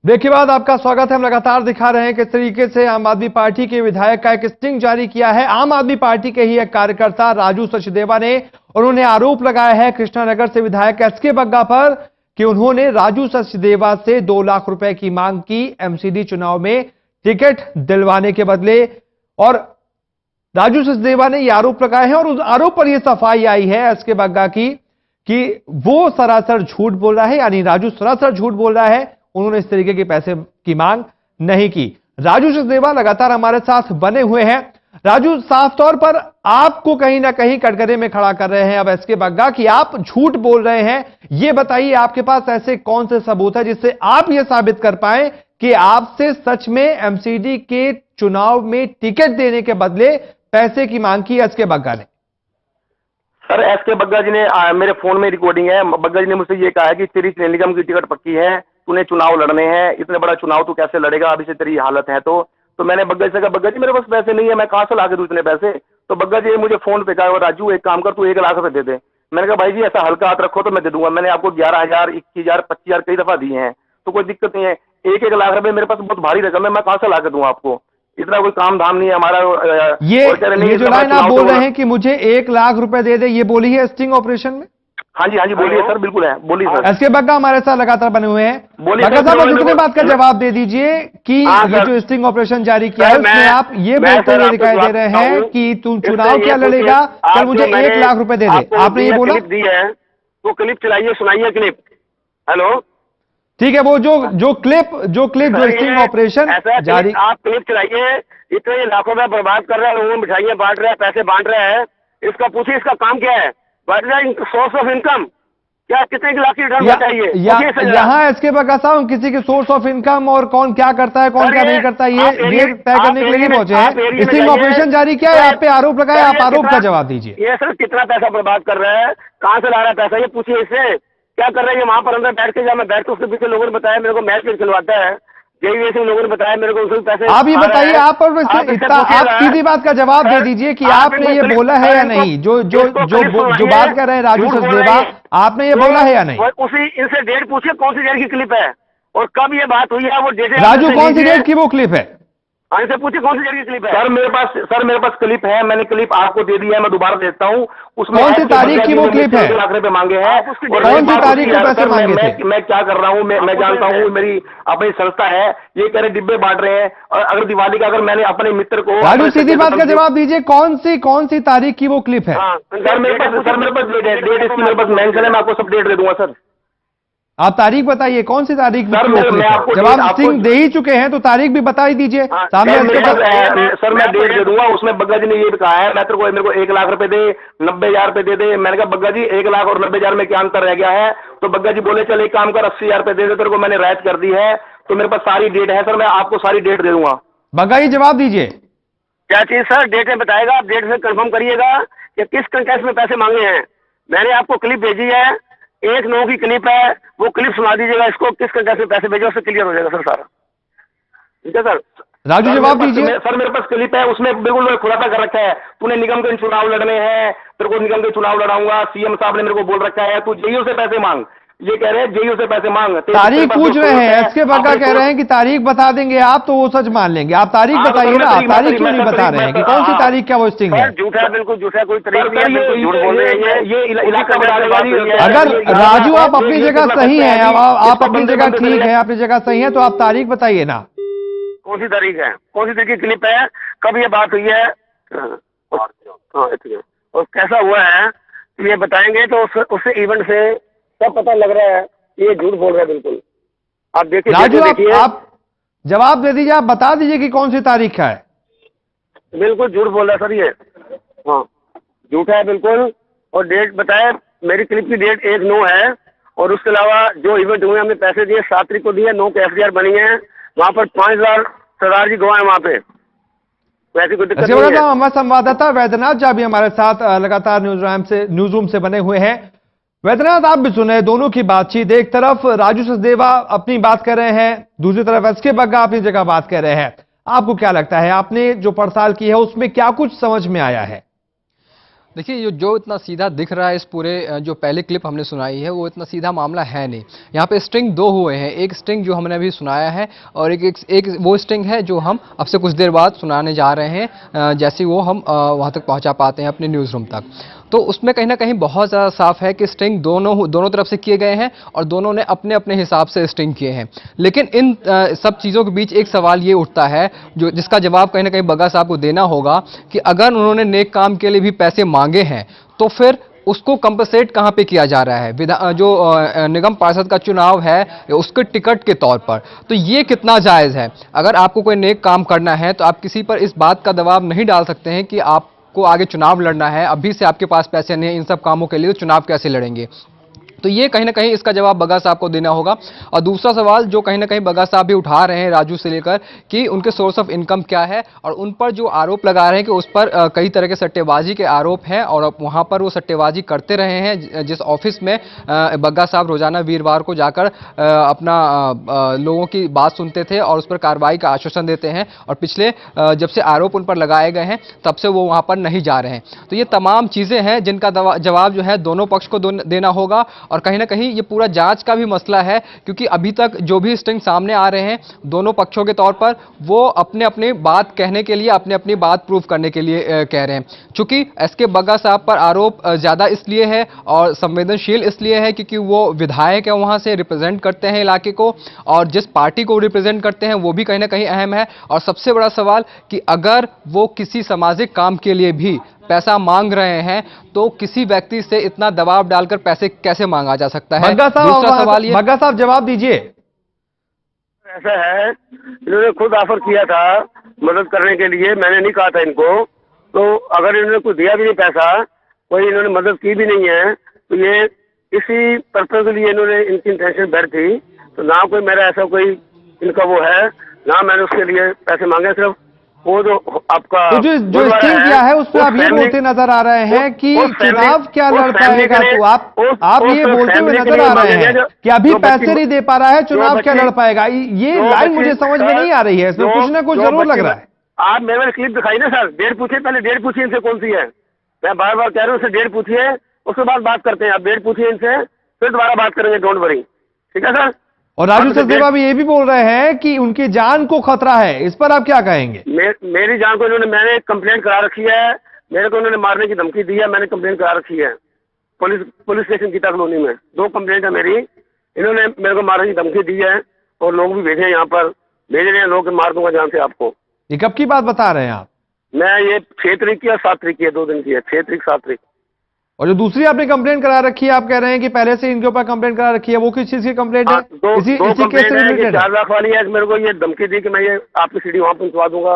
Break के बाद आपका स्वागत है। हम लगातार दिखा रहे हैं किस तरीके से आम आदमी पार्टी के विधायक का एक स्टिंग जारी किया है। आम आदमी पार्टी के ही एक कार्यकर्ता राजू सचदेवा ने, उन्होंने आरोप लगाया है कृष्णानगर से विधायक एसके बग्गा पर कि उन्होंने राजू सचदेवा से 2 लाख रुपए की मांग की एमसीडी चुनाव में टिकट दिलवाने के बदले। और राजू सचदेवा ने यह आरोप लगाए हैं और उस आरोप पर यह सफाई आई है एसके बग्गा की कि वो सरासर झूठ बोल रहा है, यानी राजू सरासर झूठ बोल रहा है। उन्होंने इस तरीके के पैसे की मांग नहीं की। राजू सचदेवा लगातार हमारे साथ बने हुए हैं। राजू, साफ तौर पर आपको कहीं ना कहीं कटघरे में खड़ा कर रहे हैं अब एसके बग्गा कि आप झूठ बोल रहे हैं। यह बताइए, आपके पास ऐसे कौन से सबूत है जिससे आप यह साबित कर पाए कि आपसे सच में एमसीडी के चुनाव में टिकट देने के बदले पैसे की मांग की एसके बग्गा ने? सर, एसके बग्गा जी ने मेरे फोन में रिकॉर्डिंग है। बग्गा जी ने मुझसे ये कहा है कि तेरी चुनाव निगम की टिकट पक्की है, तूने चुनाव लड़ने हैं, इतने बड़ा चुनाव तू कैसे लड़ेगा, अभी से तेरी हालत है। तो मैंने बग्गा जी से कहा, बग्गा जी मेरे पास पैसे नहीं है, मैं कहां से ला के दूं इतने पैसे। तो बग्गा जी मुझे फोन पे कहा, राजू एक काम कर, तू 1 लाख रुपए दे दे। मैंने कहा भाई जी ऐसा हल्का हाथ रखो तो मैं दे दूंगा। मैंने आपको 11,000, 21,000, 25,000 कई दफा दिए हैं, तो कोई दिक्कत नहीं है। 1-1 लाख रुपए मेरे पास बहुत भारी रकम है, मैं कहां से ला के दूं आपको, इतना कोई काम धाम नहीं है हमारा। ये जो लाइन आप बोल रहे हैं कि मुझे 1 लाख रुपए दे दे, ये बोली है स्टिंग ऑपरेशन में? हाँ जी बोलिए सर, बिल्कुल है, बोलिए सर। एसके बग्गा हमारे साथ लगातार बने हुए हैं। बग्गा साहब, बस इतने बात का जवाब दे दीजिए कि ये जो स्टिंग ऑपरेशन जारी किया है उसमें आप ये बोलते हुए दिखाई दे रहे हैं कि तू चुनाव क्या लड़ेगा, कल मुझे 1 लाख रुपए दे दे, आपने ये बोला? दी है वो क्लिप चलाइए, सुनाइए क्लिप। हेलो, ठीक है, वो जो क्लिप स्टिंग ऑपरेशन जारी, आप क्लिप चलाइए। इतने लाखों रुपए बर्बाद कर रहे हैं, लोगों को मिठाइयां बांट रहे हैं, पैसे बांट रहे हैं। इसका पूछिए, इसका काम क्या है? सोर्स ऑफ इनकम क्या, कितने लाख की रिटर्न चाहिए? यहाँ एसके बग्गा साहब किसी के सोर्स ऑफ इनकम और कौन क्या करता है कौन क्या नहीं करता है ये तय करने के लिए नहीं पहुंचे हैं। स्टिंग ऑपरेशन जारी किया है, आप पे आरोप लगाए, आप आरोप का जवाब दीजिए। ये सर कितना पैसा बर्बाद कर रहा है, कहाँ से ला रहा है पैसा, ये पूछिए इससे। क्या कर रहे हैं वहां पर अंदर बैठ के, जब मैं बैठ के उसके पीछे लोगों ने बताया मेरे को मैच भी खिलवाता है, जेईसी लोगों ने बताया मेरे को उसमें पैसे। आप ये बताइए, आप सीधी बात का जवाब दे दीजिए कि आपने ये बोला है या नहीं। जो बात कर रहे हैं राजू सचदेवा, आपने ये बोला है या नहीं? उसी इनसे डेट पूछिए, कौन सी डेट की क्लिप है और कब ये बात हुई है, वो डेट। राजू, कौन सी डेट की वो क्लिप है? इनसे पूछिए कौन सी डेट की क्लिप है। सर मेरे पास क्लिप है, मैंने क्लिप आपको दे दी है, मैं दोबारा देता हूँ। उसमें कौन सी तारीख की वो क्लिप है? 2 लाख रुपए मांगे हैं। कौन सी तारीख को पैसे मांगे थे? मैं क्या कर रहा हूँ, मैं जानता हूँ, मेरी अपनी संस्था है, ये कह रहे डिब्बे बांट रहे हैं। और अगर दिवाली का, अगर मैंने अपने मित्र को, राजू सीधी बात का जवाब दीजिए, कौन सी तारीख की वो क्लिप है? सर मेरे पास डेट इसकी मेरे पास मेंशन है, मैं आपको सब डेट दे दूंगा सर। आप तारीख बताइए, कौन सी तारीख में? जवाब स्टिंग दे ही चुके हैं तो तारीख भी बता ही दीजिए सामने। सर मैं डेट दे दूंगा, उसमें बग्गा जी ने ये भी कहा है, मेरे को 1 लाख रुपए दे, 90,000 रुपए दे दे। मैंने कहा बग्गा जी 1 लाख और 90,000 में क्या अंतर रह गया है? तो बग्गा जी बोले चल एक काम कर, 80,000 रुपए दे दे, तेरे को मैंने रायत कर दी है। तो मेरे पास सारी डेट है सर, मैं आपको सारी डेट दे दूंगा। बग्गा जी जवाब दीजिए, क्या चीज सर? डेट में बताएगा, आप डेट से कंफर्म करिएगा कि किस कंटेस्ट में पैसे मांगे हैं। मैंने आपको क्लिप भेजी है, 1/9 की क्लिप है, वो क्लिप सुना दीजिएगा इसको, किस कंटेस्ट में पैसे भेजे, उससे क्लियर हो जाएगा सर सारा। ठीक है सर? राजू जवाब दीजिए। सर मेरे पास क्लिप है, उसमें बिल्कुल खुलासा कर रखा है, तूने निगम के चुनाव लड़ने हैं, तेरे को निगम के चुनाव लड़ाऊंगा। सीएम साहब ने मेरे को बोल रखा है तू जेईओ से पैसे मांग, ये कह रहे हैं जेईओ से पैसे मांग। तारीख पूछ रहे हैं, एसके बग्गा कह रहे हैं कि तारीख बता देंगे आप तो वो सच मान लेंगे। आप तारीख बताइए ना, आप तारीख क्यों नहीं बता रहे हैं कि कौन सी तारीख क्या वो स्टिंग है? झूठा है, बिल्कुल झूठा, कोई तारीख नहीं है, झूठ बोल रहे हैं ये इलाका में। अगर राजू आप अपनी जगह सही है, आप अपनी जगह ठीक है, अपनी जगह सही है, तो आप तारीख बताइए ना, कौन सी तारीख है, कौन सी तारीख की क्लिप है, कब ये बात हुई है और कैसा हुआ है, ये बताएंगे तो उससे इवेंट से सब पता लग रहा है ये झूठ बोल रहा है बिल्कुल। आप देखिए राजू, आप जवाब दे दीजिए, आप बता दीजिए कि कौन सी तारीख का है। बिल्कुल झूठ बोल रहा है सर ये, हाँ झूठा है बिल्कुल। और डेट बताए, मेरी क्लिप की डेट 1/9 है, और उसके अलावा जो इवेंट हुए हमने पैसे दिए 7 तारीख को दिए, 9 के FDR बनी है, वहां पर 5,000 सरदार जी गवाए वहां पे, वैसी कोई दिक्कत नहीं है। हमारे संवाददाता वैद्यनाथ जी भी हमारे साथ लगातार न्यूज रूम से बने हुए हैं। वैद्यनाथ, आप भी सुने दोनों की बातचीत, एक तरफ राजू सचदेवा अपनी बात कर रहे हैं, दूसरी तरफ एसके बग्गा अपनी जगह बात कर रहे हैं। आपको क्या लगता है, आपने जो पड़ताल की है उसमें क्या कुछ समझ में आया है? देखिए जो इतना सीधा दिख रहा है इस पूरे जो पहले क्लिप हमने सुनाई है वो इतना सीधा मामला है नहीं। यहाँ पे स्ट्रिंग दो हुए हैं, एक स्ट्रिंग जो हमने अभी सुनाया है और एक वो स्ट्रिंग है जो हम अब से कुछ देर बाद सुनाने जा रहे हैं, जैसे वो हम वहाँ तक पहुँचा पाते हैं अपने न्यूज़ रूम तक। तो उसमें कहीं ना कहीं बहुत ज़्यादा साफ है कि स्ट्रिंग दोनों तरफ से किए गए हैं और दोनों ने अपने अपने हिसाब से स्ट्रिंग किए हैं। लेकिन इन सब चीज़ों के बीच एक सवाल ये उठता है जो जिसका जवाब कहीं ना कहीं बग्गा साहब को देना होगा कि अगर उन्होंने नेक काम के लिए भी पैसे मांगे हैं तो फिर उसको कंपनसेट कहाँ पे किया जा रहा है? जो निगम पार्षद का चुनाव है उसके टिकट के तौर पर, तो ये कितना जायज़ है? अगर आपको कोई नेक काम करना है तो आप किसी पर इस बात का दबाव नहीं डाल सकते हैं कि आपको आगे चुनाव लड़ना है, अभी से आपके पास पैसे नहीं है इन सब कामों के लिए, तो चुनाव कैसे लड़ेंगे? तो ये कहीं ना कहीं इसका जवाब बग्गा साहब को देना होगा। और दूसरा सवाल जो कहीं ना कहीं बग्गा साहब भी उठा रहे हैं राजू से लेकर कि उनके सोर्स ऑफ इनकम क्या है, और उन पर जो आरोप लगा रहे हैं कि उस पर कई तरह के सट्टेबाजी के आरोप हैं और अब वहां पर वो सट्टेबाजी करते रहे हैं जिस ऑफिस में बग्गा साहब रोजाना वीरवार को जाकर अपना लोगों की बात सुनते थे और उस पर कार्रवाई का आश्वासन देते हैं, और पिछले जब से आरोप उन पर लगाए गए हैं तब से वो वहां पर नहीं जा रहे हैं। तो ये तमाम चीजें हैं जिनका जवाब जो है दोनों पक्ष को देना होगा, और कहीं ना कहीं ये पूरा जांच का भी मसला है क्योंकि अभी तक जो भी स्ट्रिंग सामने आ रहे हैं दोनों पक्षों के तौर पर वो अपने अपने बात कहने के लिए, अपने अपनी बात प्रूव करने के लिए कह रहे हैं। चूंकि एसके बग्गा साहब पर आरोप ज्यादा इसलिए है और संवेदनशील इसलिए है क्योंकि वो विधायक है, वहां से रिप्रेजेंट करते हैं इलाके को, और जिस पार्टी को रिप्रेजेंट करते हैं वो भी कहीं ना कहीं अहम है। और सबसे बड़ा सवाल कि अगर वो किसी सामाजिक काम के लिए भी पैसा मांग रहे हैं तो किसी व्यक्ति से इतना दबाव डालकर पैसे कैसे मांगा जा सकता है? दूसरा सवाल ये, बग्गा साहब जवाब दीजिए। ऐसा है, इन्होंने खुद ऑफर किया था मदद करने के लिए, मैंने नहीं कहा था इनको। तो अगर इन्होंने कुछ दिया भी नहीं पैसा, कोई इन्होंने मदद की भी नहीं है, तो ये इसी पर्पज के लिए इन्होंने इनकी इंटेंशन बैठ थी। तो ना कोई मेरा ऐसा कोई इनका वो है, ना मैंने उसके लिए पैसे मांगे। सिर्फ वो जो आपका तो जो स्ट्रिंग किया है उसमें आप ये बोलते नजर आ रहे हैं कि चुनाव क्या लड़ पाएगा, तो आप ये बोलते हुए नजर आ रहे हैं कि अभी पैसे नहीं दे पा रहा है, चुनाव क्या लड़ पाएगा। ये लाइन मुझे समझ में नहीं आ रही है, इसमें कुछ ना कुछ जरूर लग रहा है। आप मेरे क्लिप दिखाई ना सर, डेट पूछिए, पहले डेट पूछिए इनसे कौन सी है। मैं बार बार कह रहा हूँ, डेट पूछिए, उसके बाद बात करते हैं। आप डेट पूछिए इनसे, फिर दोबारा बात करेंगे, डोंट वरी, ठीक है सर। और राजू सचदेवा भी ये भी बोल रहे हैं कि उनकी जान को खतरा है, इस पर आप क्या कहेंगे? मेरी जान को मैंने कंप्लेंट करा रखी है, मेरे को उन्होंने मारने की धमकी दी है, मैंने कंप्लेंट करा रखी है पुलिस स्टेशन गीता कॉलोनी में। 2 कंप्लेंट है मेरी, इन्होंने मेरे को मारने की धमकी दी है और लोग भी भेजे हैं, यहाँ पर भेज रहे हैं लोग, मार दूंगा जान से आपको। ये कब की बात बता रहे हैं आप? मैं ये 6 तारीख की और 7 तारीख की है, 2 दिन की है, 6 तारीख 7 तारीख। और जो दूसरी आपने कंप्लेंट करा रखी है, आप कह रहे हैं कि पहले से इनके ऊपर कंप्लेंट करा रखी है, वो किस चीज की कंप्लेंट है? इसी केस से रिलेटेड 4 लाख वाली है। मेरे को ये धमकी दी कि मैं ये आपकी सीढ़ी वहां पहुंचवा दूंगा,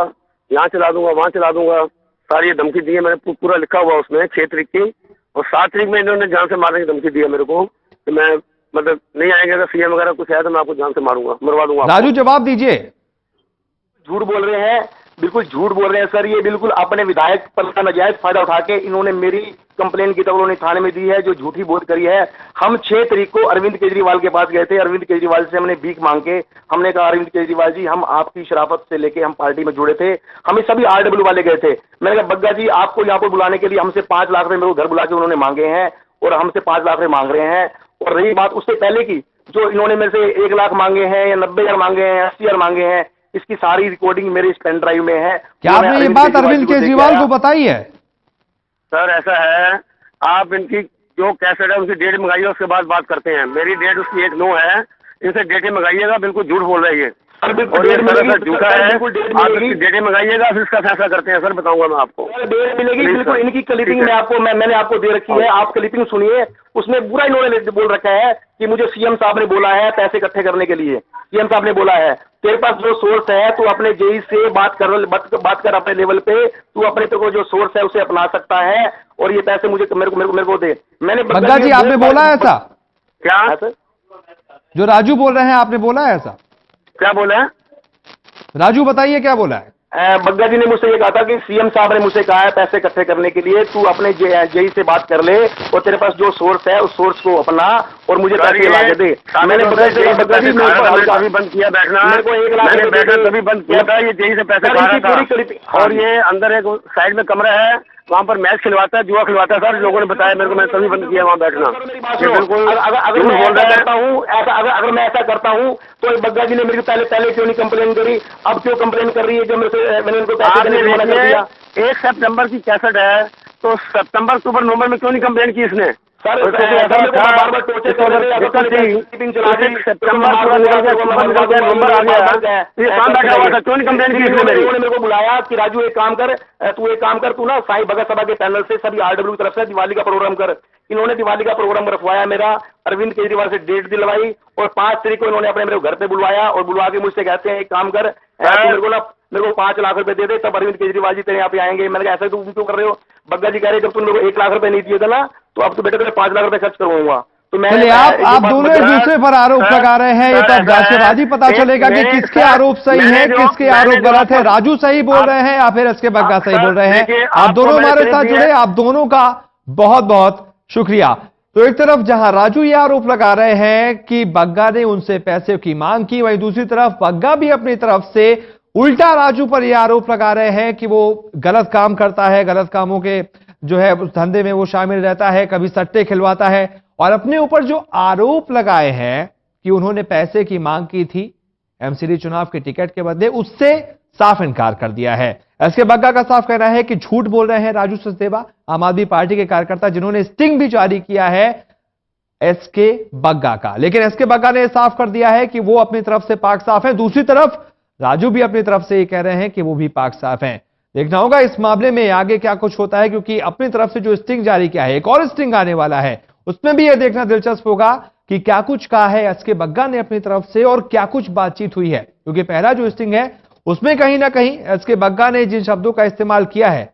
यहाँ चला दूंगा, वहां चला दूंगा, सारी ये धमकी दी है। मैंने पूरा लिखा हुआ उसमें 6 तारीख की, और 7 तारीख में इन्होंने जान से मारने की धमकी दी है मेरे को कि मैं मतलब नहीं आएंगे, अगर सीएम वगैरह कुछ है तो मैं आपको जान से मारूंगा, मरवा दूंगा। राजू जवाब दीजिए। झूठ बोल रहे हैं, बिल्कुल झूठ बोल रहे हैं सर। ये बिल्कुल अपने विधायक पद का नाजायज फायदा उठा के इन्होंने मेरी कंप्लेंट गीता कॉलोनी थाने में दी है, जो झूठी बोध करी है। हम 6 तारीख को अरविंद केजरीवाल के पास गए थे, अरविंद केजरीवाल से हमने भीख मांग के, हमने कहा अरविंद केजरीवाल जी, हम आपकी शराफत से लेके हम पार्टी में जुड़े थे, हमें सभी RW वाले गए थे। मैंने कहा बग्गा जी, आपको यहाँ पर बुलाने के लिए हमसे 5 लाख रुपए मेरे को घर बुला के उन्होंने मांगे हैं, और हमसे 5 लाख रुपए मांग रहे हैं। और रही बात उससे पहले की, जो इन्होंने मेरे से 1 लाख मांगे हैं या 90,000 मांगे हैं, 80,000 मांगे हैं, इसकी सारी रिकॉर्डिंग मेरे इस पेन ड्राइव में है। क्या आपने ये बात अरविंद केजरीवाल को बताई है? सर ऐसा है, आप इनकी जो कैसेट है उनकी डेट मंगाइए, उसके बाद बात करते हैं। मेरी डेट उसकी 1/9 है, इनसे डेटें मंगाइएगा। बिल्कुल झूठ बोल रही है और डेट झूठा है, आप इसकी डेटें मंगाइएगा, फिर इसका फैसला करते हैं। सर बताऊंगा मैं आपको, डेट मिलेगी बिल्कुल। इनकी क्लिपिंग में आपको मैंने आपको दे रखी है, आप क्लिपिंग सुनिए। उसमें पूरा इन्होंने बोल रखा है कि मुझे सीएम साहब ने बोला है पैसे इकट्ठे करने के लिए, सीएम साहब ने बोला है तेरे पास जो सोर्स है तू अपने जेई से बात कर अपने लेवल पे, तू अपने को जो सोर्स है उसे अपना सकता है, और ये पैसे मुझे मेरे को दे। मैंने बग्गा जी आपने बोला है ऐसा? क्या सर जो राजू बोल रहे हैं आपने बोला है ऐसा? क्या बोला है राजू, बताइए क्या बोला है? बग्गा जी ने मुझसे ये कहा था कि सीएम साहब ने मुझसे कहा है पैसे इकट्ठे करने के लिए, तू अपने जेई से बात कर ले और तेरे पास जो सोर्स है उस सोर्स को अपना और मुझे पैसे ला के दे। मैंने बग्गा जी काफी बंद किया बैठना, मेरे को 1 लाख बैठना तभी बंद किया था। ये जेई से पैसे खा रहा था, और ये अंदर एक साइड में कमरा है, वहाँ पर मैच खिलवाता है, जुआ खिलवाता है सर, लोगों ने बताया मेरे को, मैंने तभी बंद किया वहाँ बैठना। बिल्कुल अगर मैं ऐसा करता हूँ, अगर मैं ऐसा करता हूँ तो बग्गा जी ने मेरी पहले क्यों नहीं कंप्लेन करी, अब क्यों कंप्लेन कर रही है जब मैंने उनको पैसे देने से मना कर दिया। 1 सितंबर की कैसेट है, तो सितंबर, अक्टूबर, नवंबर में क्यों नहीं कंप्लेन की इसने? सर ऐसा बार बार टोचे कर रहे हैं, नवंबर आ गया, ये काम बैठा हुआ था, क्यों नहीं कंप्लेन की इसने? मेरे को बुलाया कि राजू एक काम कर, तू ना साईं भगत सभा के पैनल से सभी आरडब्ल्यू की तरफ से दिवाली का प्रोग्राम कर। इन्होंने दिवाली का प्रोग्राम रखवाया मेरा, अरविंद केजरीवाल से डेट दिलवाई और 5 तारीख को इन्होंने अपने मेरे घर पे बुलवाया और बुलवा के मुझसे कहते हैं एक काम कर, मेरे को 5 लाख रुपए दे दे, तब अरविंद केजरीवाल जी तेरे यहाँ पे आएंगे। मैंने कहा ऐसा तुम क्यों कर रहे हो? बग्गा जी कह रहे जब तुम मेरे को 1 लाख रुपए नहीं दिए थे ना, तो अब तो बेटे तेरे 5 लाख रुपए खर्च करवाऊंगा। तो चलिए, आप दोनों एक दूसरे पर आरोप लगा रहे हैं, ये तो अब जांच के बाद ही पता चलेगा कि किसके आरोप सही है, किसके आरोप गलत है। राजू सही बोल रहे हैं या फिर एसके बग्गा सही बोल रहे हैं? आप दोनों हमारे साथ जुड़े, आप दोनों का बहुत बहुत शुक्रिया। तो एक तरफ जहां राजू ये आरोप लगा रहे हैं कि बग्गा ने उनसे पैसे की मांग की, वहीं दूसरी तरफ बग्गा भी अपनी तरफ से उल्टा राजू पर यह आरोप लगा रहे हैं कि वो गलत काम करता है, गलत कामों के जो है उस धंधे में वो शामिल रहता है, कभी सट्टे खिलवाता है। और अपने ऊपर जो आरोप लगाए हैं कि उन्होंने पैसे की मांग की थी एमसीडी चुनाव के टिकट के बदले, उससे साफ इनकार कर दिया है। एसके बग्गा का साफ कहना है कि झूठ बोल रहे हैं राजू सचदेवा, आम आदमी पार्टी के कार्यकर्ता जिन्होंने स्टिंग भी जारी किया है एसके बग्गा का। लेकिन एसके बग्गा ने साफ कर दिया है कि वो अपनी तरफ से पाक साफ है, दूसरी तरफ राजू भी अपनी तरफ से ये कह रहे हैं कि वो भी पाक साफ हैं। देखना होगा इस मामले में आगे क्या कुछ होता है, क्योंकि अपनी तरफ से जो स्टिंग जारी किया है, एक और स्टिंग आने वाला है, उसमें भी यह देखना दिलचस्प होगा कि क्या कुछ कहा है एसके बग्गा ने अपनी तरफ से और क्या कुछ बातचीत हुई है। क्योंकि पहला जो स्टिंग है उसमें कहीं ना कहीं एसके बग्गा ने जिन शब्दों का इस्तेमाल किया है,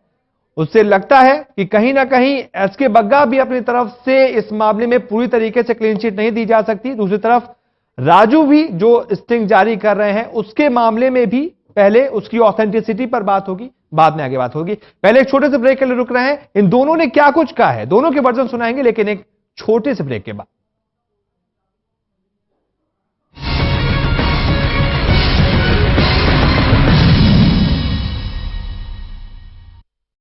उससे लगता है कि कहीं ना कहीं एसके बग्गा भी अपनी तरफ से इस मामले में पूरी तरीके से क्लीन चिट नहीं दी जा सकती। दूसरी तरफ राजू भी जो स्टिंग जारी कर रहे हैं उसके मामले में भी पहले उसकी ऑथेंटिसिटी पर बात होगी, बाद में आगे बात होगी। पहले एक छोटे से ब्रेक के लिए रुक रहे हैं, इन दोनों ने क्या कुछ कहा है, दोनों के वर्जन सुनाएंगे, लेकिन एक छोटे से ब्रेक के बाद।